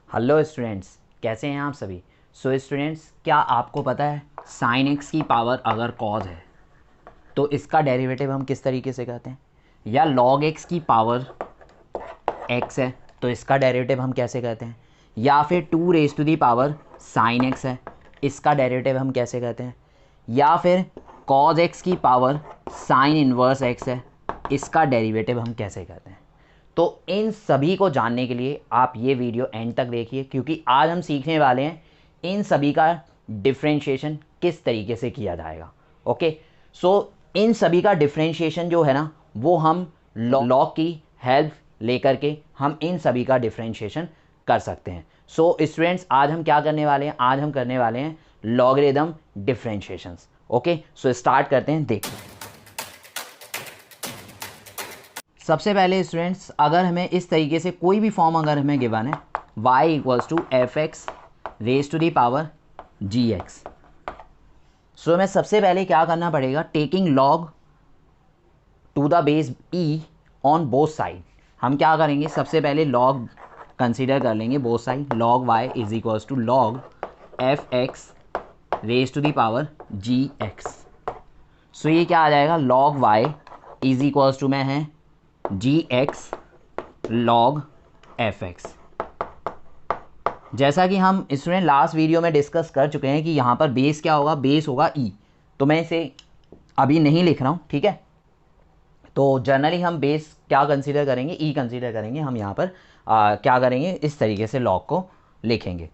Hello students, कैसे हैं आप सभी। स्टूडेंट्स, क्या आपको पता है साइन एक्स की पावर अगर कॉज है तो इसका डेरिवेटिव हम किस तरीके से कहते हैं, या लॉग एक्स की पावर एक्स है तो इसका डेरिवेटिव हम कैसे कहते हैं, या फिर 2 raise to the power sine x है इसका डेरिवेटिव हम कैसे कहते हैं, या फिर कॉज एक्स की पावर साइन इन्वर्स एक्स है इसका डेरिवेटिव हम कैसे कहते हैं। तो इन सभी को जानने के लिए आप ये वीडियो एंड तक देखिए, क्योंकि आज हम सीखने वाले हैं इन सभी का डिफरेंशिएशन किस तरीके से किया जाएगा। ओके, इन सभी का डिफरेंशिएशन जो है ना, वो हम लॉग की हेल्प लेकर के हम इन सभी का डिफरेंशिएशन कर सकते हैं। स्टूडेंट्स, आज हम क्या करने वाले हैं, आज हम करने वाले हैं लॉगरिदम डिफरेंशिएशंस। ओके, स्टार्ट करते हैं। देखो, सबसे पहले स्टूडेंट्स, अगर हमें इस तरीके से कोई भी फॉर्म अगर हमें गिवन है y equals to f x raise to the power g x, so हमें सबसे पहले क्या करना पड़ेगा, taking log to the base e on both side. हम क्या करेंगे, सबसे पहले लॉग कंसीडर कर लेंगे both side. Log y is equals to log f x raise to the power g x. So ये क्या आ जाएगा, log y is equals to में है g x log f x. जैसा कि हम स्टूडेंट लास्ट वीडियो में डिस्कस कर चुके हैं कि यहाँ पर बेस क्या होगा, बेस होगा ई। तो मैं इसे अभी नहीं लिख रहा हूँ, ठीक है। तो जनरली हम बेस क्या कंसीडर करेंगे, ई कंसीडर करेंगे। हम यहाँ पर क्या करेंगे, इस तरीके से लॉग को लिखेंगे।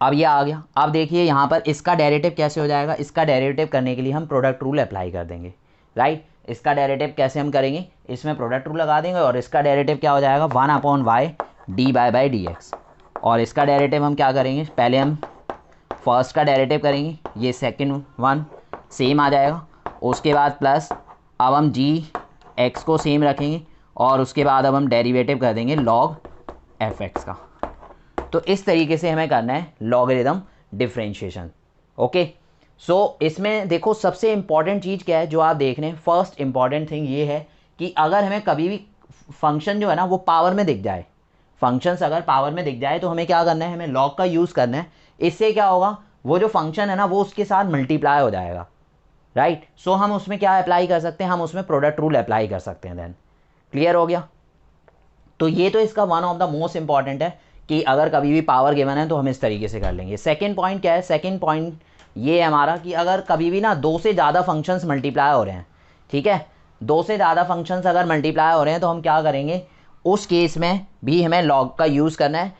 अब ये आ गया। अब देखिए यहाँ पर इसका डेरिवेटिव कैसे हो जाएगा। इसका डेरिवेटिव करने के लिए हम प्रोडक्ट रूल अप्लाई कर देंगे, राइट। इसका डेरिवेटिव कैसे हम करेंगे, इसमें प्रोडक्ट रूल लगा देंगे और इसका डेरिवेटिव क्या हो जाएगा, 1/y D by D x. और इसका डेरिवेटिव हम क्या करेंगे, पहले हम फर्स्ट का डेरिवेटिव करेंगे, ये सेकंड वन सेम आ जाएगा। उसके बाद प्लस अब हम जी एक्स को सेम रखेंगे और उसके बाद अब हम डेरिवेटिव कर देंगे लॉग एफ एक्स का। तो इस तरीके से हमें करना है लॉगरिदम डिफरेंशिएशन। ओके, इसमें देखो सबसे इंपॉर्टेंट चीज़ क्या है जो आप देख रहे हैं। फर्स्ट इंपॉर्टेंट थिंग ये है कि अगर हमें कभी भी फंक्शन जो है ना वो पावर में दिख जाए, फंक्शंस अगर पावर में दिख जाए तो हमें क्या करना है, हमें लॉग का यूज़ करना है। इससे क्या होगा, वो जो फंक्शन है ना वो उसके साथ मल्टीप्लाई हो जाएगा, राइट। हम उसमें क्या अप्लाई कर सकते हैं, हम उसमें प्रोडक्ट रूल अप्लाई कर सकते हैं। देन क्लियर हो गया। तो ये तो इसका one of the most important है कि अगर कभी भी पावर गिवन है तो हम इस तरीके से कर लेंगे। सेकेंड पॉइंट क्या है, सेकेंड पॉइंट ये है हमारा कि अगर कभी भी ना दो से ज़्यादा फंक्शंस मल्टीप्लाई हो रहे हैं, ठीक है, दो से ज़्यादा फंक्शंस अगर मल्टीप्लाई हो रहे हैं तो हम क्या करेंगे, उस केस में भी हमें लॉग का यूज़ करना है।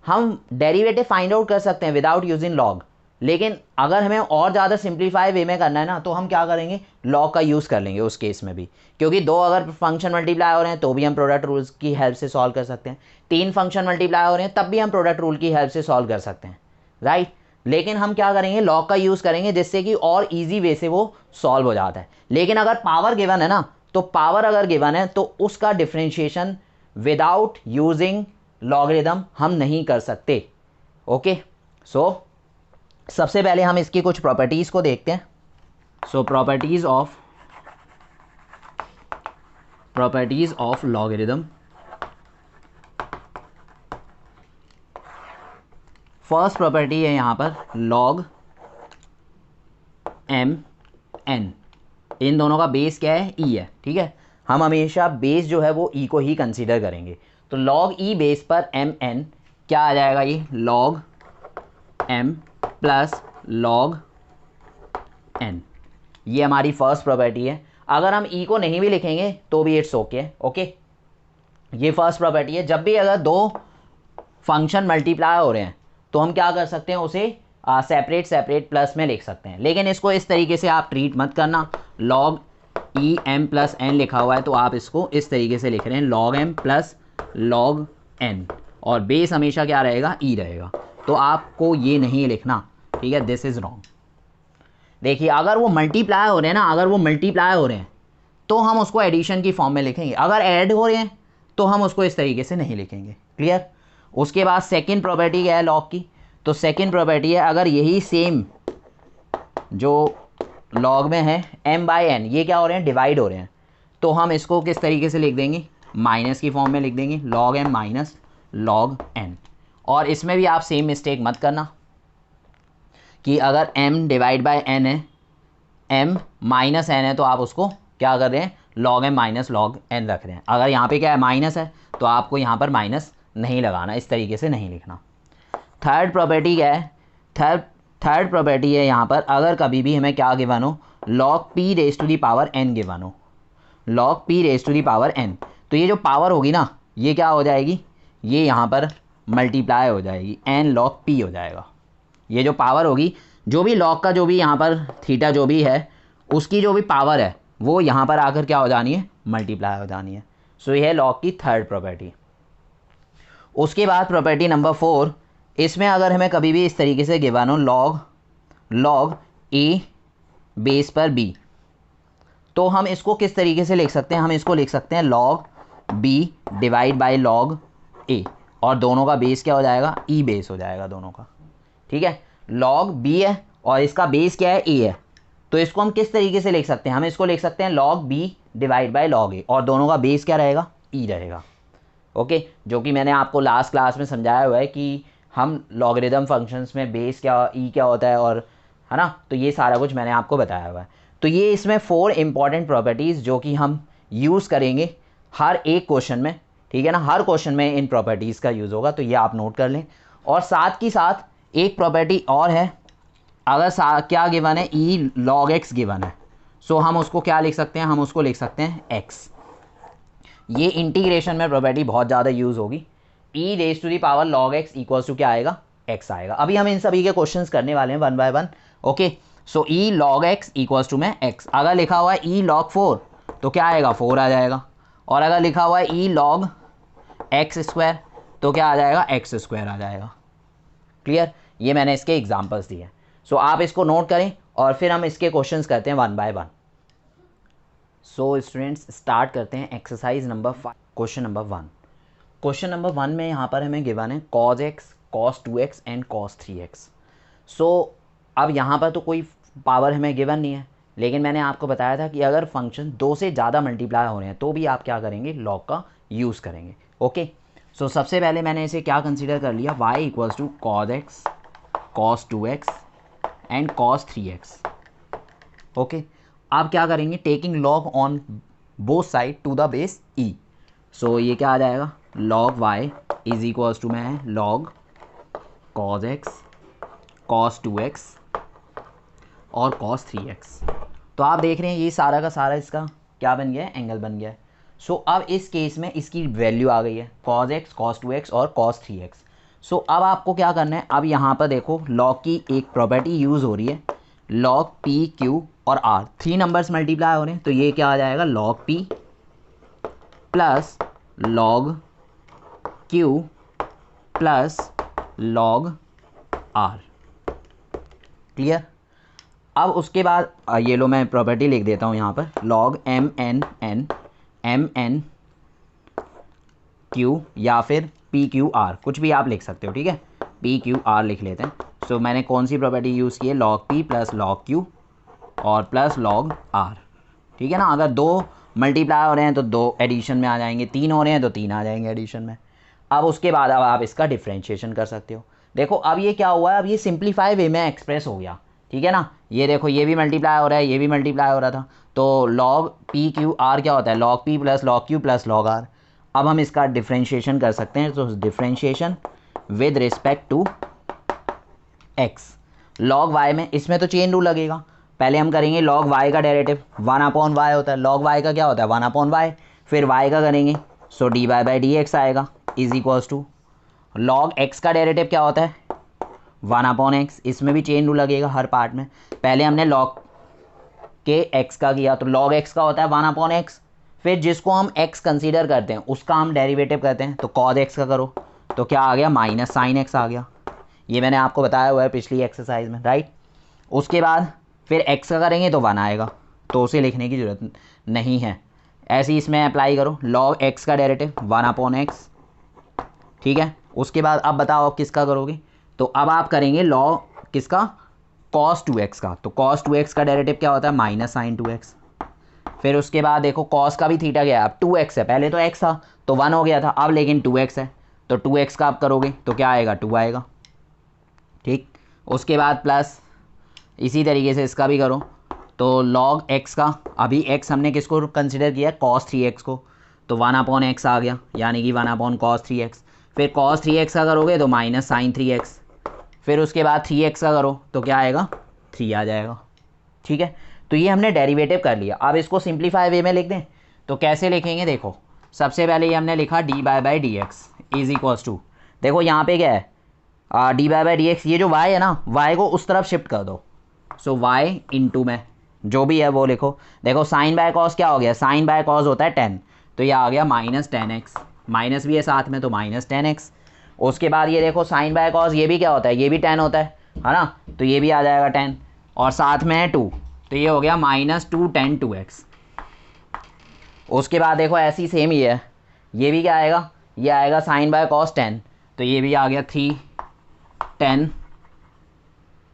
हम डेरिवेटिव फाइंड आउट कर सकते हैं विदाउट यूजिंग लॉग, लेकिन अगर हमें और ज़्यादा सिंप्लीफाई वे में करना है ना तो हम क्या करेंगे, लॉग का यूज़ कर लेंगे उस केस में भी। क्योंकि दो अगर फंक्शन मल्टीप्लाई हो रहे हैं तो भी हम प्रोडक्ट रूल्स की हेल्प से सॉल्व कर सकते हैं। तीन फंक्शन मल्टीप्लाई हो रहे हैं तब भी हम प्रोडक्ट रूल की हेल्प से सॉल्व कर सकते हैं, राइट। लेकिन हम क्या करेंगे, लॉग का यूज़ करेंगे जिससे कि और ईजी वे से वो सॉल्व हो जाता है। लेकिन अगर पावर गिवन है ना, तो पावर अगर गिवन है तो उसका डिफरेंशिएशन विदाउट यूजिंग लॉगरिदम हम नहीं कर सकते। ओके, सबसे पहले हम इसकी कुछ प्रॉपर्टीज को देखते हैं। Properties of logarithm. First property है यहाँ पर लॉग एम एन। इन दोनों का बेस क्या है, ई है, ठीक है। हम हमेशा बेस जो है वो ई को ही कंसीडर करेंगे। तो लॉग ई बेस पर एम एन क्या आ जाएगा, ये log m plus log n. ये हमारी फर्स्ट प्रॉपर्टी है। अगर हम ई को नहीं भी लिखेंगे तो भी इट्स ओके। ओके, ये फर्स्ट प्रॉपर्टी है। जब भी अगर दो फंक्शन मल्टीप्लाई हो रहे हैं तो हम क्या कर सकते हैं, उसे सेपरेट प्लस में लिख सकते हैं। लेकिन इसको इस तरीके से आप ट्रीट मत करना। Log e m plus n लिखा हुआ है तो आप इसको इस तरीके से लिख रहे हैं, log m plus log n, और बेस हमेशा क्या रहेगा, ई रहेगा। तो आपको ये नहीं लिखना, ठीक है, दिस इज रॉन्ग। देखिए, अगर वो मल्टीप्लाई हो रहे हैं ना, अगर वो मल्टीप्लाई हो रहे हैं तो हम उसको एडिशन की फॉर्म में लिखेंगे। अगर ऐड हो रहे हैं तो हम उसको इस तरीके से नहीं लिखेंगे। क्लियर। उसके बाद सेकंड प्रॉपर्टी क्या है लॉग की, तो सेकंड प्रॉपर्टी है अगर यही सेम जो लॉग में है m बाई एन, ये क्या हो रहे हैं, डिवाइड हो रहे हैं, तो हम इसको किस तरीके से लिख देंगे, माइनस की फॉर्म में लिख देंगे, log m minus log n। और इसमें भी आप सेम मिस्टेक मत करना कि अगर m डिवाइड बाय n है, m माइनस n है, तो आप उसको क्या कर रहे हैं, log m minus log n रख रहे हैं। अगर यहाँ पे क्या है, माइनस है, तो आपको यहाँ पर माइनस नहीं लगाना, इस तरीके से नहीं लिखना। थर्ड प्रॉपर्टी क्या है, थर्ड प्रॉपर्टी है यहाँ पर, अगर कभी भी हमें क्या गिवन हो, log p raise to the power n given हो, log p raise to the power n, तो ये जो पावर होगी ना, ये क्या हो जाएगी, ये यहाँ पर मल्टीप्लाई हो जाएगी, n log p हो जाएगा। ये जो पावर होगी, जो भी log का जो भी यहाँ पर थीटा जो भी है, उसकी जो भी पावर है वो यहाँ पर आकर क्या हो जानी है, मल्टीप्लाई हो जानी है। सो ये है log की थर्ड प्रॉपर्टी। उसके बाद प्रॉपर्टी नंबर 4, इसमें अगर हमें कभी भी इस तरीके से गिवन हो log a बेस पर b, तो हम इसको किस तरीके से लिख सकते हैं, हम इसको लिख सकते हैं log b divide by log a, और दोनों का बेस क्या हो जाएगा, e बेस हो जाएगा दोनों का। ठीक है, log b है और इसका बेस क्या है, a है, तो इसको हम किस तरीके से लिख सकते हैं, हम इसको लिख सकते हैं log b divide by log a, और दोनों का बेस क्या रहेगा, e रहेगा। ओके, जो कि मैंने आपको लास्ट क्लास में समझाया हुआ है कि हम लॉगरिदम फंक्शंस में बेस क्या, ई क्या होता है, और है ना, तो ये सारा कुछ मैंने आपको बताया हुआ है। तो ये इसमें 4 इंपॉर्टेंट प्रॉपर्टीज़ जो कि हम यूज़ करेंगे हर एक क्वेश्चन में, ठीक है ना, हर क्वेश्चन में इन प्रॉपर्टीज़ का यूज़ होगा, तो ये आप नोट कर लें। और साथ की साथ एक प्रॉपर्टी और है, अगर क्या गिवन है, ई log x गिवन है, सो हम उसको क्या लिख सकते हैं, हम उसको लिख सकते हैं x। ये इंटीग्रेशन में प्रॉपर्टी बहुत ज़्यादा यूज़ होगी, e raise to the power log x equals to क्या आएगा, x आएगा। अभी हम इन सभी के क्वेश्चंस करने वाले हैं 1 by 1। Okay, so e log x equals to में x, अगर लिखा हुआ है e log 4 तो क्या आएगा, 4 आ जाएगा, और अगर लिखा हुआ है e log x स्क्वायर तो क्या आ जाएगा, x स्क्वायर आ जाएगा। क्लियर, ये मैंने इसके एग्जाम्पल्स दिए। सो आप इसको नोट करें और फिर हम इसके क्वेश्चंस करते हैं 1 बाय 1। सो स्टूडेंट्स स्टार्ट करते हैं exercise number 5, question number 1। Question number 1 में यहाँ पर हमें गिवन है cos x, cos 2x and cos 3x। सो अब यहाँ पर तो कोई पावर हमें गिवन नहीं है, लेकिन मैंने आपको बताया था कि अगर फंक्शन 2 से ज़्यादा मल्टीप्लाई हो रहे हैं तो भी आप क्या करेंगे, लॉग का यूज़ करेंगे। ओके, सो सबसे पहले मैंने इसे क्या कंसीडर कर लिया, y equals to cos x, cos 2x and cos 3x। Okay, आप क्या करेंगे, taking log on both side to the base e। So ये क्या आ जाएगा, log y is equals to में log cos x, cos 2x और cos 3x। तो आप देख रहे हैं ये सारा का सारा इसका क्या बन गया है, एंगल बन गया है। सो अब इस केस में इसकी वैल्यू आ गई है cos x, cos 2x और cos 3x। सो अब आपको क्या करना है, अब यहाँ पर देखो log की एक प्रॉपर्टी यूज़ हो रही है, log p, q और r, 3 नंबर्स मल्टीप्लाई हो रहे हैं, तो ये क्या आ जाएगा, log p plus log q plus log r। Clear, अब उसके बाद ये लो मैं प्रॉपर्टी लिख देता हूँ यहाँ पर, log m n q या फिर p q r, कुछ भी आप लिख सकते हो, ठीक है, p q r लिख लेते हैं। सो मैंने कौन सी प्रॉपर्टी यूज़ की है, log p plus log q और प्लस log r, ठीक है ना। अगर 2 मल्टीप्लाई हो रहे हैं तो 2 एडिशन में आ जाएंगे, 3 हो रहे हैं तो 3 आ जाएंगे एडिशन में। अब उसके बाद अब आप इसका डिफ्रेंशिएशन कर सकते हो। देखो अब ये क्या हुआ है, अब ये सिंप्लीफाई वे में एक्सप्रेस हो गया, ठीक है ना। ये देखो ये भी मल्टीप्लाई हो रहा है, ये भी मल्टीप्लाई हो रहा था, तो log p q r क्या होता है, log p plus log q plus log r। अब हम इसका डिफ्रेंशिएशन कर सकते हैं, तो differentiation with respect to x, log y में इसमें तो चेन रूल लगेगा, पहले हम करेंगे log y का डेरिवेटिव, 1/y होता है, log y का क्या होता है, 1/y, फिर y का करेंगे, सो dy बाई dx आएगा is equals to log x का डेरिवेटिव क्या होता है, 1/x, इसमें भी चेन रूल लगेगा हर पार्ट में। पहले हमने log के x का किया, तो log x का होता है 1/x, फिर जिसको हम x कंसीडर करते हैं उसका हम डेरिवेटिव करते हैं, तो cos x का करो तो क्या आ गया, माइनस साइन x आ गया। ये मैंने आपको बताया हुआ है पिछली एक्सरसाइज में, राइट। उसके बाद फिर x का करेंगे तो 1 आएगा, तो उसे लिखने की ज़रूरत नहीं है, ऐसे ही इसमें अप्लाई करो, log x का डेरिवेटिव 1/x, ठीक है। उसके बाद अब बताओ आप किसका करोगे, तो अब आप करेंगे log किसका, cos 2x का, तो cos 2x का डेरिवेटिव क्या होता है, माइनस साइन 2x। फिर उसके बाद देखो cos का भी थीटा गया, अब 2x है, पहले तो x था तो 1 हो गया था, अब लेकिन 2x है, तो 2x का आप करोगे तो क्या आएगा 2 आएगा, ठीक। उसके बाद प्लस इसी तरीके से इसका भी करो तो log x का, अभी x हमने किसको कंसिडर किया cos 3x को, तो 1/x आ गया यानी कि 1/cos 3x। फिर cos 3x का करोगे तो माइनस साइन 3x। फिर उसके बाद 3x का करो तो क्या आएगा 3 आ जाएगा, ठीक है। तो ये हमने डेरिवेटिव कर लिया। अब इसको सिंप्लीफाई वे में लिख दें तो कैसे लिखेंगे, देखो सबसे पहले ये हमने लिखा dy/dx इज इक्वल्स टू, देखो यहाँ पे क्या है dy/dx, ये जो y है ना y को उस तरफ शिफ्ट कर दो, सो y इंटू में जो भी है वो लिखो। देखो साइन बाय कॉस क्या हो गया, साइन बाय कॉस होता है 10, तो ये आ गया माइनस 10x, माइनस भी है साथ में तो माइनस 10x। उसके बाद ये देखो साइन बाय कॉस ये भी क्या होता है, ये भी 10 होता है ना, तो ये भी आ जाएगा 10 और साथ में है 2, तो ये हो गया माइनस 2 10 2x। उसके बाद देखो ऐसी सेम ही है, ये भी क्या आएगा, ये आएगा साइन बाय कॉस 10, तो ये भी आ गया 3 10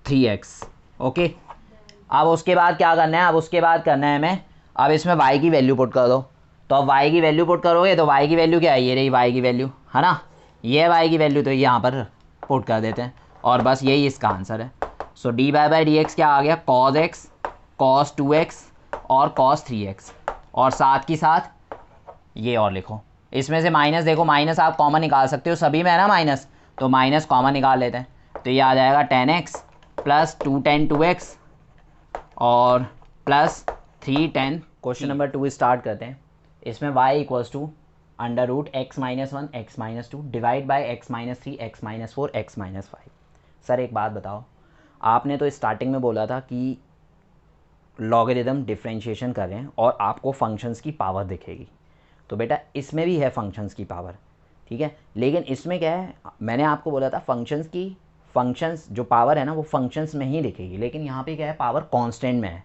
3x, ओके। अब उसके बाद क्या करना है, अब उसके बाद करना है हमें, अब इसमें y की वैल्यू पुट कर दो, तो अब y की वैल्यू पुट करोगे तो y की वैल्यू क्या है, ये रही y की वैल्यू है ना, ये है y की वैल्यू, तो यहाँ पर पुट कर देते हैं और बस यही इसका आंसर है। सो dy/dx क्या आ गया cos x cos 2x और cos 3x, और साथ की साथ ये और लिखो, इसमें से माइनस, देखो माइनस आप कॉमन निकाल सकते हो, सभी में है ना माइनस, तो माइनस कॉमन निकाल लेते हैं, तो ये आ जाएगा 10x प्लस 2 10 2x और प्लस 3 10। क्वेश्चन नंबर 2 स्टार्ट करते हैं। इसमें y equals to under root x-1 x-2 divide by x-3 x-4 x-5। Sir एक बात बताओ, आपने तो स्टार्टिंग में बोला था कि लॉगरिदम डिफरेंशिएशन कर रहे हैं और आपको फंक्शंस की पावर दिखेगी, तो बेटा इसमें भी है फंक्शंस की पावर, ठीक है। लेकिन इसमें क्या है, मैंने आपको बोला था फंक्शंस जो पावर है ना वो फंक्शंस में ही दिखेगी, लेकिन यहाँ पे क्या है पावर कांस्टेंट में है,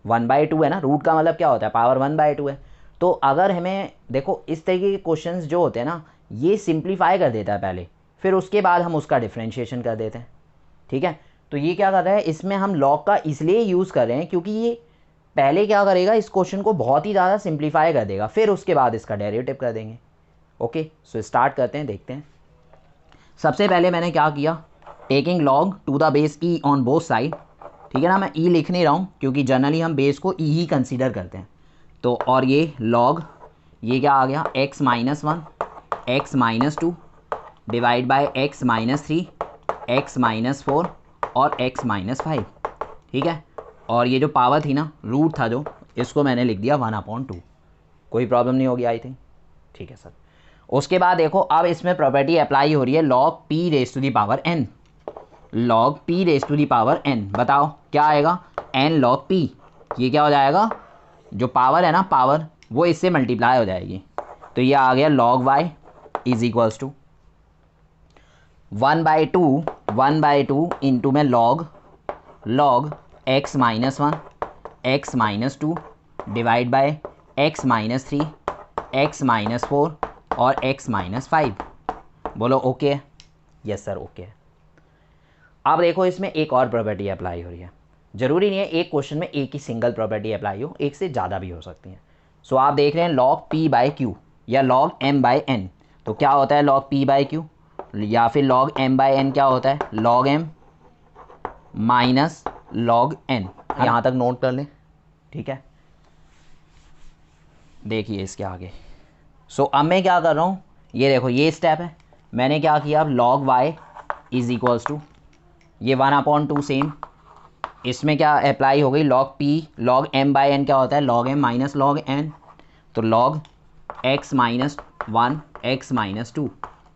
1/2 है ना, रूट का मतलब क्या होता है पावर 1/2 है। तो अगर हमें देखो इस तरीके के क्वेश्चंस जो होते हैं ना ये सिंप्लीफाई कर देता है पहले, फिर उसके बाद हम उसका डिफ्रेंशिएशन कर देते हैं, ठीक है। तो ये क्या कर रहा है, इसमें हम लॉग का इसलिए यूज़ कर रहे हैं क्योंकि ये पहले क्या करेगा, इस क्वेश्चन को बहुत ही ज़्यादा सिंप्लीफाई कर देगा, फिर उसके बाद इसका डेरिवेटिव कर देंगे। ओके सो स्टार्ट करते हैं, देखते हैं। सबसे पहले मैंने क्या किया, taking log to the base E on both side, ठीक है ना, मैं ई लिख नहीं रहा हूँ क्योंकि जनरली हम बेस को ई ही कंसीडर करते हैं। तो और ये लॉग, ये क्या आ गया x-1 x-2 divide by x-3 x-4 और x-5, ठीक है। और ये जो पावर थी ना, रूट था जो, इसको मैंने लिख दिया 1/2। कोई प्रॉब्लम नहीं होगी आई थिंक, ठीक है सर। उसके बाद देखो अब इसमें प्रॉपर्टी अप्लाई हो रही है log p raise to the power n, log p raise to the power n, बताओ क्या आएगा n log p, ये क्या हो जाएगा, जो पावर है ना पावर वो इससे मल्टीप्लाई हो जाएगी, तो ये आ गया log y is equals to 1/2 into में log x-1 x-2 divide by x-3 x-4 और x-5। बोलो ओके, यस सर ओके। अब देखो इसमें एक और प्रॉपर्टी अप्लाई हो रही है, ज़रूरी नहीं है एक क्वेश्चन में एक ही सिंगल प्रॉपर्टी अप्लाई हो, एक से ज़्यादा भी हो सकती हैं। सो आप देख रहे हैं log p/q या log m/n, तो क्या होता है log p/q या फिर log m/n क्या होता है log m minus log n, यहाँ तक नोट कर लें, ठीक है। देखिए इसके आगे, सो अब मैं क्या कर रहा हूँ, ये देखो ये स्टेप है, मैंने क्या किया, अब log y is equals to ये 1/2 सेम, इसमें क्या अप्लाई हो गई log p, log m/n क्या होता है log m minus log n, तो log x-1 x-2,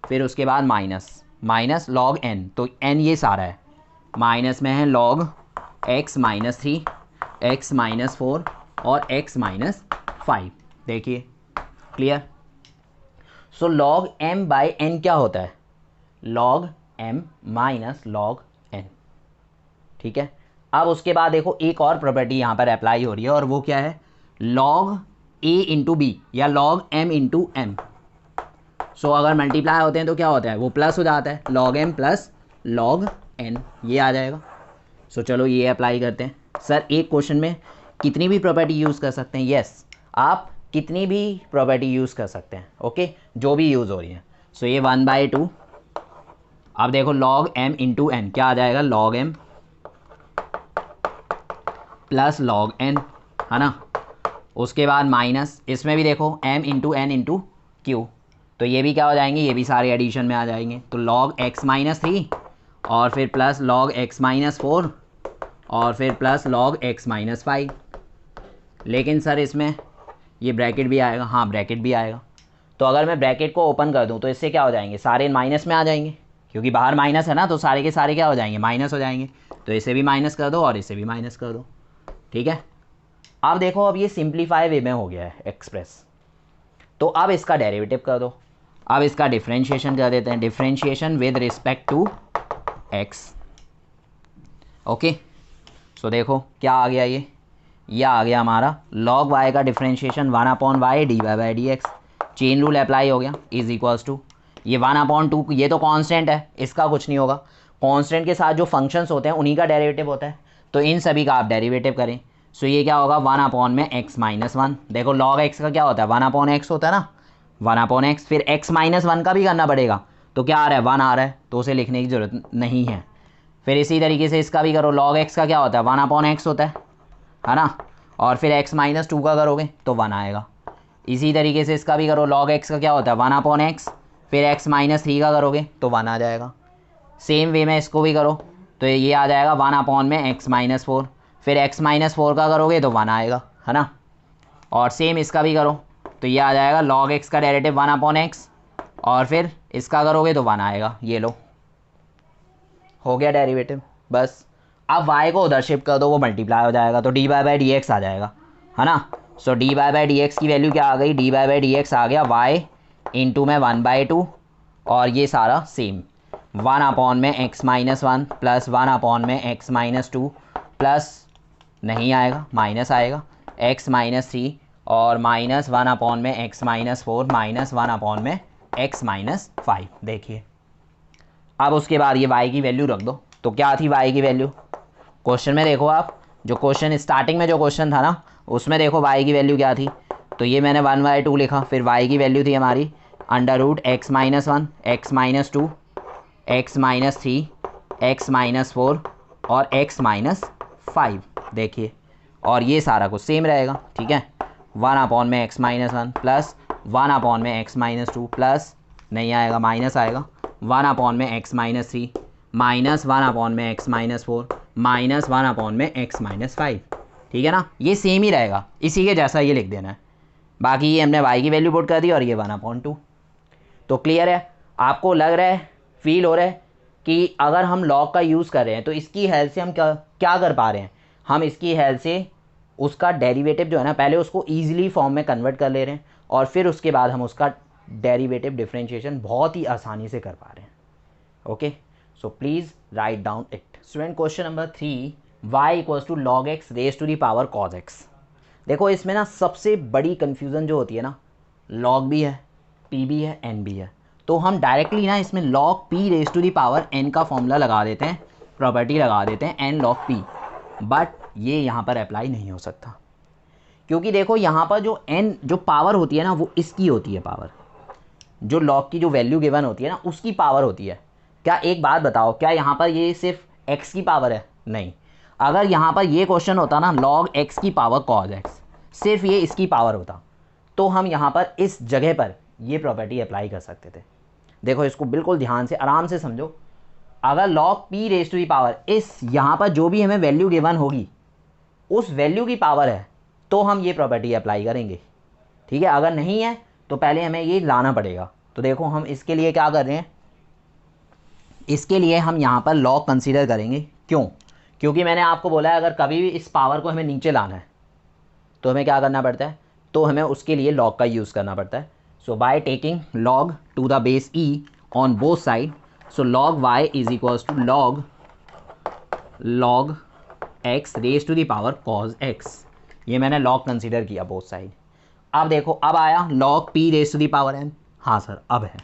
फिर उसके बाद माइनस log n, तो n ये सारा है, माइनस में है log x-3 x-4 और x-5। देखिए क्लियर। सो log m/n क्या होता है log m minus log n, ठीक है। अब उसके बाद देखो एक और प्रॉपर्टी यहाँ पर अप्लाई हो रही है और वो क्या है log a इंटू बी या log m इंटू m। सो अगर मल्टीप्लाई होते हैं तो क्या होता है, वो प्लस हो जाता है, log m plus log n, ये आ जाएगा। सो चलो ये अप्लाई करते हैं। सर एक क्वेश्चन में कितनी भी प्रॉपर्टी यूज़ कर सकते हैं, यस आप कितनी भी प्रॉपर्टी यूज़ कर सकते हैं, ओके जो भी यूज़ हो रही है। सो ये 1/2, अब देखो log m इंटू एन क्या आ जाएगा, log m plus log n, है ना। उसके बाद माइनस, इसमें भी देखो m into n into q, तो ये भी क्या हो जाएंगे, ये भी सारे एडिशन में आ जाएंगे। तो log x माइनस 3 और फिर प्लस log x माइनस 4 और फिर प्लस log x माइनस 5। लेकिन सर इसमें ये ब्रैकेट भी आएगा, हाँ ब्रैकेट भी आएगा। तो अगर मैं ब्रैकेट को ओपन कर दूं तो इससे क्या हो जाएंगे, सारे माइनस में आ जाएंगे, क्योंकि बाहर माइनस है ना, तो सारे के सारे क्या हो जाएंगे, माइनस हो जाएंगे। तो इसे भी माइनस कर दो और इसे भी माइनस कर दो, ठीक है। अब देखो अब ये सिंप्लीफाई वे में हो गया है एक्सप्रेस, तो अब इसका डेरिवेटिव कर दो। अब इसका डिफ्रेंशिएशन कर देते हैं, differentiation with respect to x. Okay, so देखो क्या आ गया, ये आ गया हमारा log y का differentiation 1/y dy/dx, chain rule apply हो गया, इज इक्वल्स टू ये 1/2, ये तो कांस्टेंट है, इसका कुछ नहीं होगा। कांस्टेंट के साथ जो फंक्शंस होते हैं उन्हीं का डेरिवेटिव होता है, तो इन सभी का आप डेरिवेटिव करें। सो ये क्या होगा, 1/x-1। देखो log x का क्या होता है, 1/x होता है ना, 1/x, फिर x-1 का भी करना पड़ेगा, तो क्या आ रहा है, 1 आ रहा है, तो उसे लिखने की ज़रूरत नहीं है। फिर इसी तरीके से इसका भी करो, log x का क्या होता है, 1/x होता है ना, और फिर x-2 का करोगे तो 1 आएगा। इसी तरीके से इसका भी करो, log x का क्या होता है, 1/x, फिर x-3 का करोगे तो 1 आ जाएगा। सेम वे में इसको भी करो, तो ये आ जाएगा 1/x-4, फिर x-4 का करोगे तो 1 आएगा, है ना। और सेम इसका भी करो, तो ये आ जाएगा log x का डेरिवेटिव 1/x, और फिर इसका करोगे तो 1 आएगा। ये लो, हो गया डेरिवेटिव, बस। अब y को उधर शिफ्ट कर दो, वो मल्टीप्लाई हो जाएगा, तो dy/dx आ जाएगा, है ना। सो dy/dx की वैल्यू क्या आ गई, dy/dx आ गया y इंटू में 1/2, और ये सारा same 1/x-1 plus 1/x-2 plus नहीं आएगा, माइनस आएगा, x-3 और माइनस 1/x-4 माइनस 1/x-5। देखिए अब उसके बाद ये y की वैल्यू रख दो, तो क्या थी y की वैल्यू, क्वेश्चन में देखो आप, जो क्वेश्चन स्टार्टिंग में जो क्वेश्चन था ना, उसमें देखो y की वैल्यू क्या थी, तो ये मैंने 1/2 लिखा, फिर y की वैल्यू थी हमारी √x-1, x-2, x-3, x-4 और x-5। देखिए, और ये सारा कुछ सेम रहेगा, ठीक है। 1/x-1 प्लस 1/x-2 प्लस नहीं आएगा, माइनस आएगा, 1/x-3 minus 1/x-4 minus 1/x-5, ठीक है ना। ये सेम ही रहेगा, इसी के जैसा ये लिख देना है। बाकी ये हमने y की वैल्यू पुट कर दी और ये 1/2। तो क्लियर है, आपको लग रहा है, फील हो रहा है कि अगर हम log का यूज़ कर रहे हैं तो इसकी हेल्प से हम क्या कर पा रहे हैं, हम इसकी हेल्प से उसका डेरिवेटिव जो है ना, पहले उसको ईजिली फॉर्म में कन्वर्ट कर ले रहे हैं, और फिर उसके बाद हम उसका डेरिवेटिव डिफरेंशिएशन बहुत ही आसानी से कर पा रहे हैं। Okay, so please write down it. Student, question number 3, y equals to log x raise to the power cos x। देखो इसमें ना सबसे बड़ी कन्फ्यूज़न जो होती है ना, log भी है, p भी है, n भी है, तो हम डायरेक्टली ना इसमें log p raise to the power n का फॉर्मूला लगा देते हैं, प्रॉपर्टी लगा देते हैं n log p, बट ये यहाँ पर अप्लाई नहीं हो सकता, क्योंकि देखो यहाँ पर जो n जो पावर होती है ना, वो इसकी होती है पावर, जो log की जो वैल्यू गिवन होती है ना, उसकी पावर होती है। क्या एक बात बताओ, क्या यहाँ पर ये सिर्फ x की पावर है, नहीं। अगर यहाँ पर ये क्वेश्चन होता ना log x की पावर cos x, सिर्फ ये इसकी पावर होता, तो हम यहाँ पर इस जगह पर ये प्रॉपर्टी अप्लाई कर सकते थे। देखो इसको बिल्कुल ध्यान से आराम से समझो, अगर log p raise to the power, इस यहाँ पर जो भी हमें वैल्यू गिवन होगी उस वैल्यू की पावर है, तो हम ये प्रॉपर्टी अप्लाई करेंगे, ठीक है। अगर नहीं है तो पहले हमें ये लाना पड़ेगा। तो देखो हम इसके लिए क्या कर रहे हैं, इसके लिए हम यहाँ पर log कंसीडर करेंगे। क्यों, क्योंकि मैंने आपको बोला है अगर कभी भी इस पावर को हमें नीचे लाना है तो हमें क्या करना पड़ता है, तो हमें उसके लिए log का यूज़ करना पड़ता है। So by taking log to the base e on both side, so log y is equals to log x raise to the power cos x। ये मैंने log कंसीडर किया बोथ साइड। अब देखो अब आया log p raise to the power n, हाँ sir अब है।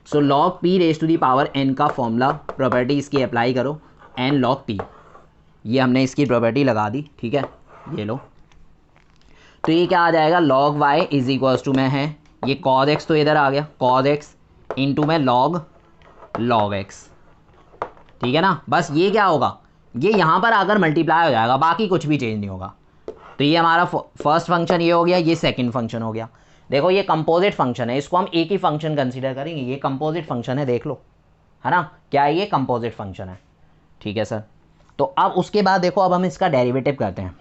So log p raise to the power n का फॉर्मूला प्रॉपर्टी इसकी अप्लाई करो, n log p, ये हमने इसकी प्रॉपर्टी लगा दी, ठीक है। ये लो, तो ये क्या आ जाएगा, log y is equals to में है ये cos x, तो इधर आ गया cos x इंटू में लॉग लॉग एक्स, ठीक है ना। बस ये क्या होगा, ये यहाँ पर आकर मल्टीप्लाई हो जाएगा, बाकी कुछ भी चेंज नहीं होगा। तो ये हमारा फर्स्ट फंक्शन ये हो गया, ये सेकंड फंक्शन हो गया। देखो ये कंपोजिट फंक्शन है, इसको हम एक ही फंक्शन कंसीडर करेंगे, ये कंपोजिट फंक्शन है, देख लो, है ना, क्या है ये कंपोजिट फंक्शन है, ठीक है सर। तो अब उसके बाद देखो, अब हम इसका डेरिवेटिव करते हैं।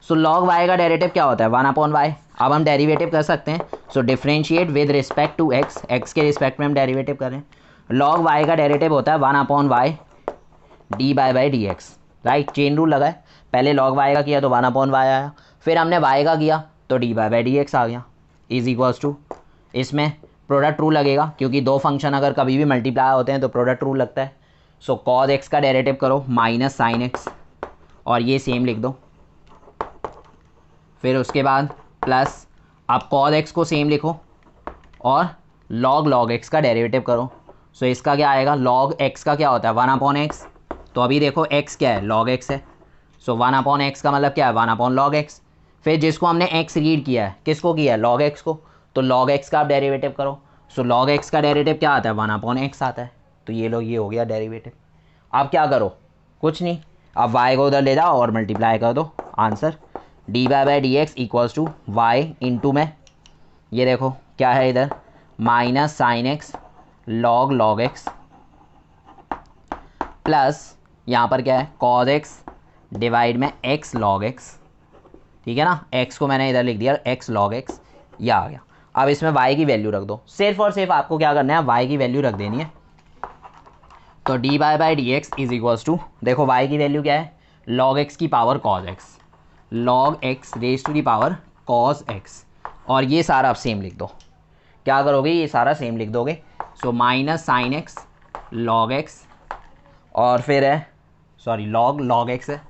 सो लॉग वाई का डेरिवेटिव क्या होता है, 1/y। अब हम डेरिवेटिव कर सकते हैं, so differentiate with respect to x, x के रिस्पेक्ट में हम डेरिवेटिव करें। लॉग वाई का डेरिवेटिव होता है 1/y dy/dx, right. Chain rule लगा है, पहले लॉग वाई का किया तो 1/y आया, फिर हमने वाई का किया तो dy/dx आ गया, इज इक्वल्स टू, इसमें प्रोडक्ट रूल लगेगा, क्योंकि दो फंक्शन अगर कभी भी मल्टीप्लाई होते हैं तो प्रोडक्ट रूल लगता है। सो कॉज एक्स का डेरिवेटिव करो माइनस साइन एक्स, और ये सेम लिख दो, फिर उसके बाद प्लस, आप कॉज एक्स को सेम लिखो और लॉग एक्स का डेरिवेटिव करो। सो इसका क्या आएगा, लॉग एक्स का क्या होता है 1/x, तो अभी देखो x क्या है, लॉग एक्स है। सो 1/x का मतलब क्या है, 1/log x। फिर जिसको हमने x रीड किया है, किसको किया है, लॉग एक्स को, तो लॉग एक्स का आप डेरिवेटिव करो। सो लॉग एक्स का डेरिवेटिव क्या आता है, 1/x आता है। तो ये लो, ये हो गया डेरिवेटिव। अब क्या करो, कुछ नहीं, अब y को उधर ले जाओ और मल्टीप्लाई कर दो, answer dy/dx equals to y into में, ये देखो क्या है इधर, minus sine x log x, plus यहाँ पर क्या है, कॉज एक्स डिवाइड में एक्स लॉग एक्स, ठीक है ना। एक्स को मैंने इधर लिख दिया एक्स लॉग एक्स, यह आ गया। अब इसमें y की वैल्यू रख दो, सिर्फ और सिर्फ आपको क्या करना है, y की वैल्यू रख देनी है। तो dy/dx इज इक्वल्स टू, देखो y की वैल्यू क्या है, log x की power cos x, log x raise to the power cos x, और ये सारा आप सेम लिख दो। क्या करोगे, ये सारा सेम लिख दोगे। So minus sine x log x, और फिर है सॉरी लॉग एक्स है,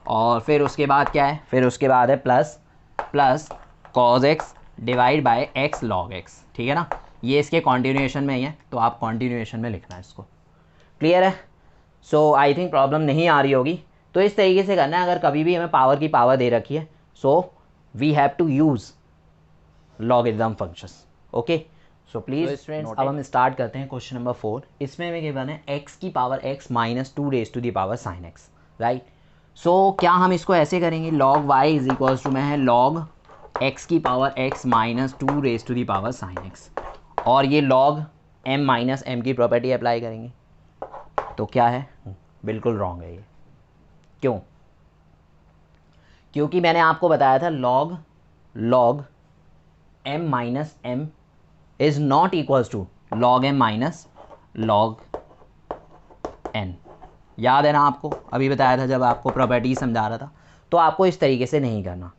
और फिर उसके बाद क्या है, फिर उसके बाद है plus cos x divide by x log x, ठीक है ना। ये इसके कॉन्टिन्यूएशन में ही है, तो आप कॉन्टिन्यूएशन में लिखना है इसको, क्लियर है। सो आई थिंक प्रॉब्लम नहीं आ रही होगी। तो इस तरीके से करना है, अगर कभी भी हमें पावर की पावर दे रखी है, so we have to use logarithm functions, okay. So please students, अब हम स्टार्ट करते हैं क्वेश्चन नंबर 4। इसमें हमें गिवन है x की power x minus 2 raise to the power sine x, right. So क्या हम इसको ऐसे करेंगे, log y is equals to में है लॉग x की power x minus 2 raise to the power sine x, और ये लॉग m माइनस m की प्रॉपर्टी अप्लाई करेंगे। तो क्या है, बिल्कुल रॉन्ग है ये। क्यों, क्योंकि मैंने आपको बताया था log m minus m is not equals to log m minus log n। याद है ना, आपको अभी बताया था जब आपको प्रॉपर्टी समझा रहा था। तो आपको इस तरीके से नहीं करना।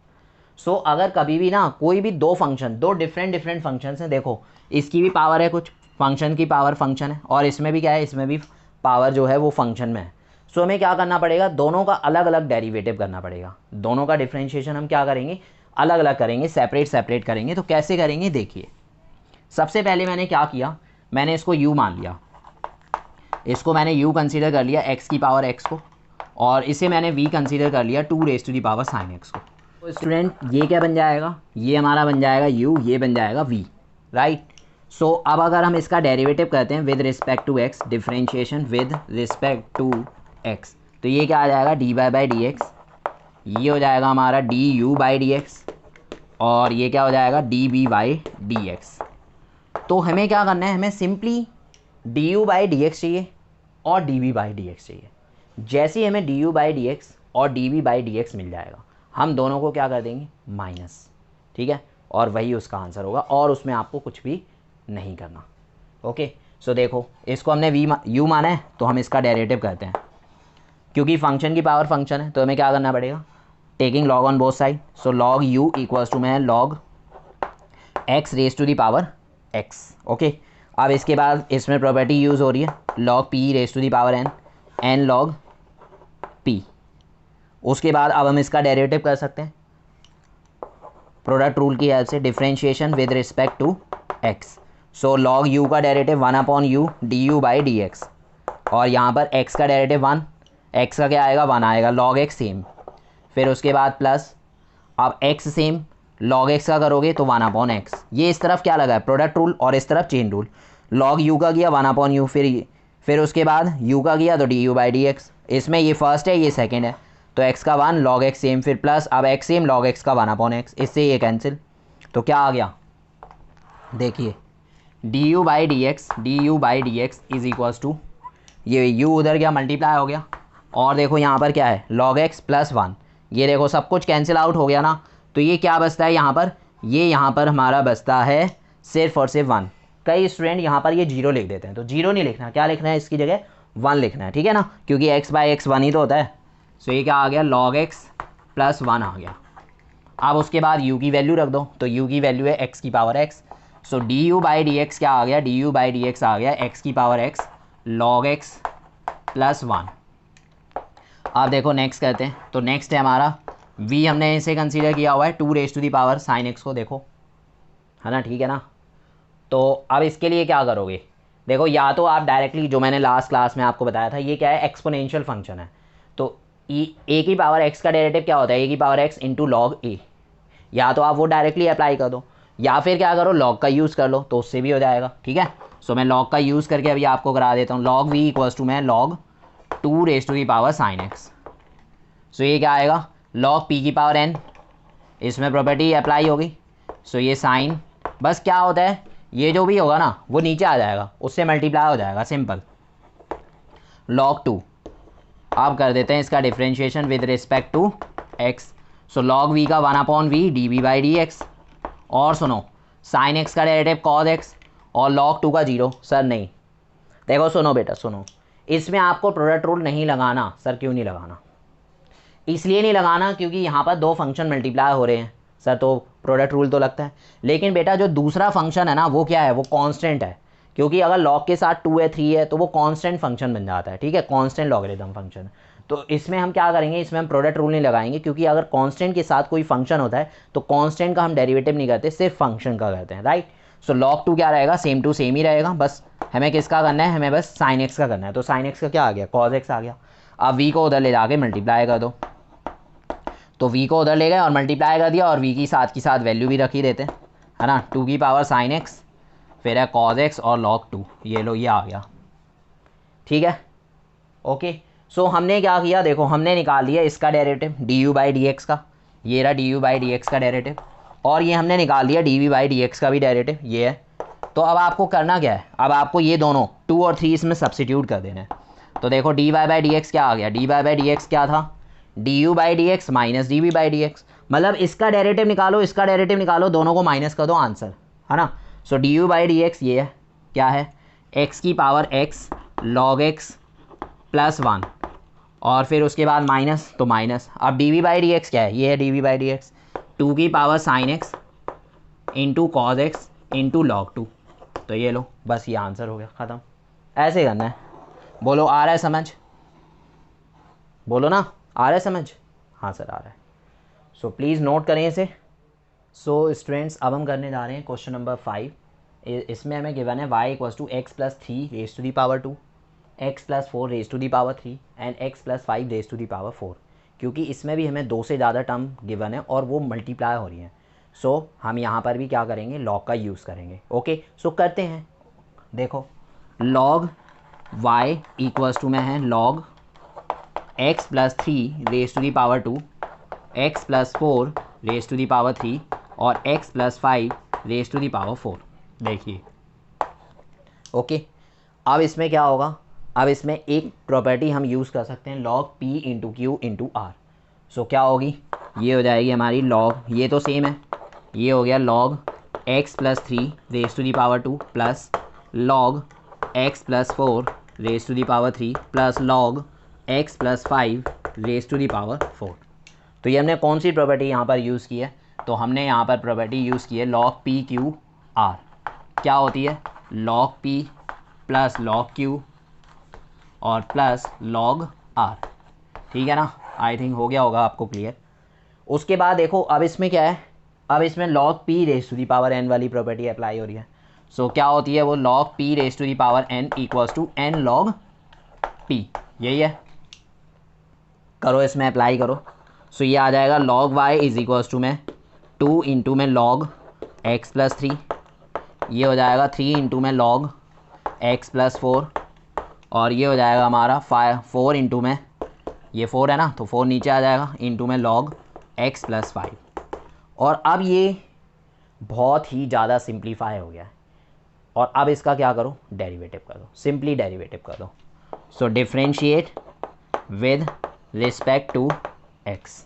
सो अगर कभी भी ना कोई भी दो फंक्शन, दो डिफरेंट फंक्शंस हैं, देखो इसकी भी पावर है, कुछ फंक्शन की पावर फंक्शन है, और इसमें भी क्या है, इसमें भी पावर जो है वो फंक्शन में है। सो हमें क्या करना पड़ेगा, दोनों का अलग अलग डेरिवेटिव करना पड़ेगा। दोनों का डिफरेंशिएशन हम क्या करेंगे, अलग अलग करेंगे, सेपरेट करेंगे। तो कैसे करेंगे, देखिए सबसे पहले मैंने क्या किया, मैंने इसको u मान लिया, इसको मैंने u कंसीडर कर लिया x की पावर x को, और इसे मैंने v कंसीडर कर लिया 2 raise to the power sine x को। तो स्टूडेंट ये क्या बन जाएगा, ये हमारा बन जाएगा u, ये बन जाएगा v, राइट। सो अब अगर हम इसका डेरिवेटिव करते हैं with respect to x, differentiation with respect to x, तो ये क्या आ जाएगा, dy/dx, ये हो जाएगा हमारा du/dx, और ये क्या हो जाएगा, dv/dx। तो हमें क्या करना है, हमें सिंपली du/dx चाहिए और dv/dx चाहिए। जैसे ही हमें du/dx और dv/dx मिल जाएगा, हम दोनों को क्या कर देंगे, माइनस, ठीक है, और वही उसका आंसर होगा, और उसमें आपको कुछ भी नहीं करना, ओके। सो देखो इसको हमने u माना है, तो हम इसका डेरिवेटिव करते हैं, क्योंकि फंक्शन की पावर फंक्शन है, तो हमें क्या करना पड़ेगा, taking log on both side. So log u equals to में है log x raise to the power x, okay. अब इसके बाद इसमें प्रॉपर्टी यूज़ हो रही है, log p raise to the power n log p। उसके बाद अब हम इसका डेरिवेटिव कर सकते हैं प्रोडक्ट रूल की हेल्प से, differentiation with respect to x। So log u का डेरिवेटिव 1/u du/dx, और यहाँ पर x का डेरिवेटिव 1, x का क्या आएगा, 1 आएगा, log x सेम, फिर उसके बाद प्लस, अब x सेम log x का करोगे तो 1/x। ये इस तरफ क्या लगा है, प्रोडक्ट रूल, और इस तरफ चेन रूल। log u का किया 1/u, फिर उसके बाद u का किया तो du/dx। इसमें ये फर्स्ट है, ये सेकंड है, तो x का 1 log x सेम, फिर प्लस अब x सेम log x का 1/x। इससे ये कैंसिल, तो क्या आ गया देखिए, du/dx इज इक्वल्स टू, ये u उधर गया मल्टीप्लाई हो गया, और देखो यहाँ पर क्या है log x प्लस 1, ये देखो सब कुछ कैंसिल आउट हो गया ना। तो ये क्या बचता है यहाँ पर, ये यहाँ पर हमारा बचता है सिर्फ और सिर्फ 1। कई स्टूडेंट यहाँ पर ये 0 लिख देते हैं, तो 0 नहीं लिखना, क्या लिखना है इसकी जगह 1 लिखना है, ठीक है ना, क्योंकि x/x 1 ही तो होता है। सो ये क्या आ गया, log x प्लस 1 आ गया। अब उसके बाद u की वैल्यू रख दो, तो u की वैल्यू है x की पावर x। सो du/dx क्या आ गया, du/dx आ गया x की power x log x plus 1। अब देखो नेक्स्ट करते हैं, तो नेक्स्ट है हमारा v, हमने इसे कंसीडर किया हुआ है 2 sin x को, देखो है ना, ठीक है ना। तो अब इसके लिए क्या करोगे, देखो या तो आप डायरेक्टली, जो मैंने लास्ट क्लास में आपको बताया था, ये क्या है एक्सपोनेंशियल फंक्शन है, तो ए की पावर x का डेरिवेटिव क्या होता है, ए की पावर x इंटू लॉग ए, या तो आप वो डायरेक्टली अप्लाई कर दो, या फिर क्या करो लॉग का यूज़ कर लो, तो उससे भी हो जाएगा, ठीक है। सो मैं लॉग का यूज़ करके अभी आपको करा देता हूँ, log v इक्वल्स टू मैं log 2 sin x। सो ये क्या आएगा, log p की पावर n, इसमें प्रॉपर्टी अप्लाई होगी। सो ये साइन, बस क्या होता है, ये जो भी होगा ना वो नीचे आ जाएगा, उससे मल्टीप्लाई हो जाएगा, सिंपल। log 2, अब कर देते हैं इसका differentiation with respect to x। So log v का 1/v dv/dx, और सुनो sin x का डेरिवेटिव cos x, और log 2 का 0। सर नहीं, देखो सुनो बेटा सुनो, इसमें आपको प्रोडक्ट रूल नहीं लगाना। सर क्यों नहीं लगाना, इसलिए नहीं लगाना क्योंकि यहाँ पर दो फंक्शन मल्टीप्लाई हो रहे हैं सर, तो प्रोडक्ट रूल तो लगता है। लेकिन बेटा जो दूसरा फंक्शन है ना वो क्या है, वो कांस्टेंट है, क्योंकि अगर लॉग के साथ 2 है 3 है तो वो कांस्टेंट फंक्शन बन जाता है, ठीक है, कांस्टेंट लॉगरिथम फंक्शन। तो इसमें हम क्या करेंगे, इसमें हम प्रोडक्ट रूल नहीं लगाएंगे, क्योंकि अगर कांस्टेंट के साथ कोई फंक्शन होता है तो कांस्टेंट का हम डेरिवेटिव नहीं करते, सिर्फ फंक्शन का करते हैं, राइट। सो log 2 क्या रहेगा, सेम टू सेम ही रहेगा, बस हमें किसका करना है, हमें बस sin x का करना है। तो sin x का क्या आ गया, cos x आ गया। अब v को उधर ले जाके मल्टीप्लाई कर दो, तो v को उधर ले गए और मल्टीप्लाई कर दिया, और v की साथ वैल्यू भी रख ही देते हैं, है ना, 2 की पावर sin x, फिर है cos x और log 2, ये लो ये आ गया, ठीक है, ओके। सो हमने क्या किया, देखो हमने निकाल लिया इसका डेरिवेटिव du/dx का, ये रहा du/dx का डेरिवेटिव, और ये हमने निकाल लिया dv/dx का भी डेरिवेटिव, ये है। तो अब आपको करना क्या है, अब आपको ये दोनों 2 और 3 इसमें सब्सिट्यूट कर देना है। तो देखो dy/dx क्या आ गया, dy/dx क्या था, du/dx माइनस dv/dx, मतलब इसका डेरिवेटिव निकालो इसका डेरिवेटिव निकालो, दोनों को माइनस कर दो, आंसर, है ना। सो du/dx ये है, क्या है, x की power x log x plus 1, और फिर उसके बाद माइनस, तो माइनस। अब dv/dx क्या है, ये है dv/dx 2 की power sin x into cos x into log 2, तो ये लो, बस ये आंसर हो गया, ख़त्म। ऐसे करना है, बोलो आ रहा है समझ, बोलो ना आ रहा है समझ, हाँ सर आ रहा है। सो प्लीज़ नोट करें इसे। सो स्टूडेंट्स अब हम करने जा रहे हैं क्वेश्चन नंबर 5। इसमें हमें गिवन है y equals to x plus 3 raise to the power 2, x plus 4 raise to the power 3 and x plus 5 raise to the power 4, क्योंकि इसमें भी हमें 2 से ज़्यादा टर्म गिवन है और वो मल्टीप्लाई हो रही हैं। सो हम यहाँ पर भी क्या करेंगे, लॉग का यूज़ करेंगे, ओके। सो करते हैं, देखो log y इक्वल्स टू में है log x plus 3 raise to the power 2, x plus 4 raise to the power 3 और x plus 5 raise to the power 4। देखिए ओके, अब इसमें क्या होगा, अब इसमें एक प्रॉपर्टी हम यूज़ कर सकते हैं log p into q into r. So क्या होगी, ये हो जाएगी हमारी log, ये तो सेम है, ये हो गया log x plus 3 raise to the power 2 plus log x plus 4 raise to the power 3 plus log x plus 5 raise to the power 4। तो ये हमने कौन सी प्रॉपर्टी यहाँ पर यूज़ की है, तो हमने यहाँ पर प्रॉपर्टी यूज़ की है log p q r। क्या होती है, log p plus log q और प्लस log r, ठीक है ना। आई थिंक हो गया होगा आपको क्लियर। उसके बाद देखो अब इसमें क्या है, अब इसमें log p raise to the power n वाली प्रॉपर्टी अप्लाई हो रही है। सो क्या होती है वो, log p raise to the power n equals to n log p, यही है, करो इसमें अप्लाई करो। सो ये आ जाएगा log y is equals to में 2 इंटू में लॉग x प्लस 3, ये हो जाएगा 3 इंटू में लॉग x प्लस 4, और ये हो जाएगा हमारा 4 इंटू में, ये 4 है ना तो 4 नीचे आ जाएगा, इंटू में लॉग x प्लस 5। और अब ये बहुत ही ज़्यादा सिंप्लीफाई हो गया है, और अब इसका क्या करो, डेरिवेटिव कर दो, सिंपली डेरिवेटिव कर दो। So differentiate with respect to x,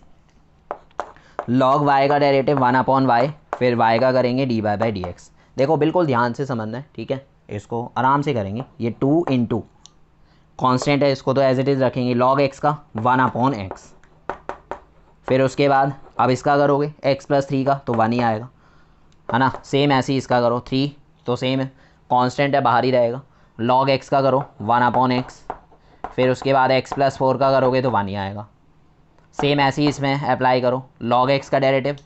log y का डेरिवेटिव 1/y, फिर y का करेंगे dy/dx। देखो बिल्कुल ध्यान से समझना है, ठीक है, इसको आराम से करेंगे। ये 2 इंटू कॉन्स्टेंट है, इसको तो एज इट इज़ रखेंगे, लॉग x का 1/x, फिर उसके बाद अब इसका करोगे x प्लस 3 का तो 1 ही आएगा, है ना। सेम ऐसे ही इसका करो, 3 तो सेम है, कांस्टेंट है बाहर ही रहेगा, log x का करो 1/x, फिर उसके बाद x प्लस 4 का करोगे तो 1 ही आएगा। सेम ऐसे ही इसमें अप्लाई करो, log x का डेरिवेटिव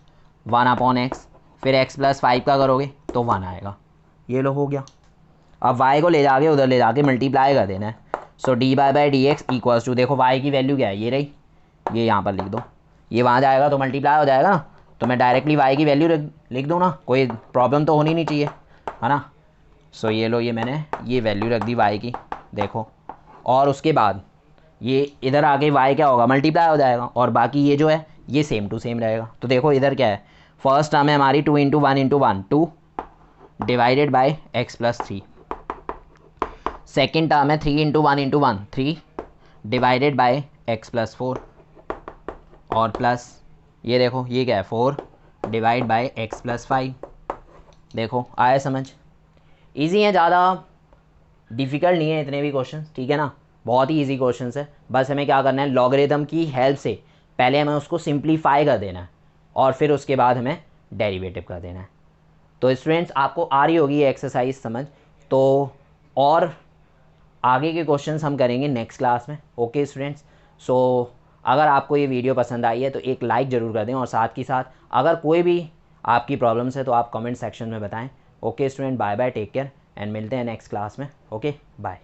1/x, फिर x प्लस 5 का करोगे तो 1 आएगा। ये लो हो गया। अब y को ले जाके उधर ले जाके मल्टीप्लाई कर देना है। सो dy/dx इक्वल्स टू, देखो y की वैल्यू क्या है, ये रही, ये यहाँ पर लिख दो, ये वहाँ जाएगा तो मल्टीप्लाई हो जाएगा ना, तो मैं डायरेक्टली y की वैल्यू लिख दूँ ना, कोई प्रॉब्लम तो होनी नहीं चाहिए, है ना। सो ये लो, ये मैंने ये वैल्यू रख दी y की, देखो, और उसके बाद ये इधर आके y क्या होगा, मल्टीप्लाई हो जाएगा, और बाकी ये जो है ये सेम टू सेम रहेगा। तो देखो इधर क्या है, फर्स्ट टर्म है हमारी 2 into 1 into 1 2 divided by x plus 3, second term है 3 into 1 into 1 3 divided by x plus 4, और प्लस ये देखो ये क्या है 4 डिवाइड बाई x प्लस 5। देखो आया समझ, इजी है, ज़्यादा डिफ़िकल्ट नहीं है इतने भी क्वेश्चन, ठीक है ना, बहुत ही इजी क्वेश्चन है। बस हमें क्या करना है, लॉगरिथम की हेल्प से पहले हमें उसको सिंप्लीफाई कर देना है, और फिर उसके बाद हमें डेरिवेटिव कर देना है। तो स्टूडेंट्स आपको आ रही होगी ये एक्सरसाइज समझ, तो और आगे के क्वेश्चंस हम करेंगे नेक्स्ट क्लास में। ओके स्टूडेंट्स, सो अगर आपको ये वीडियो पसंद आई है तो एक लाइक ज़रूर कर दें, और साथ ही साथ अगर कोई भी आपकी प्रॉब्लम्स है तो आप कमेंट सेक्शन में बताएं। Okay student, bye bye, take care, and मिलते हैं नेक्स्ट क्लास में। Okay bye.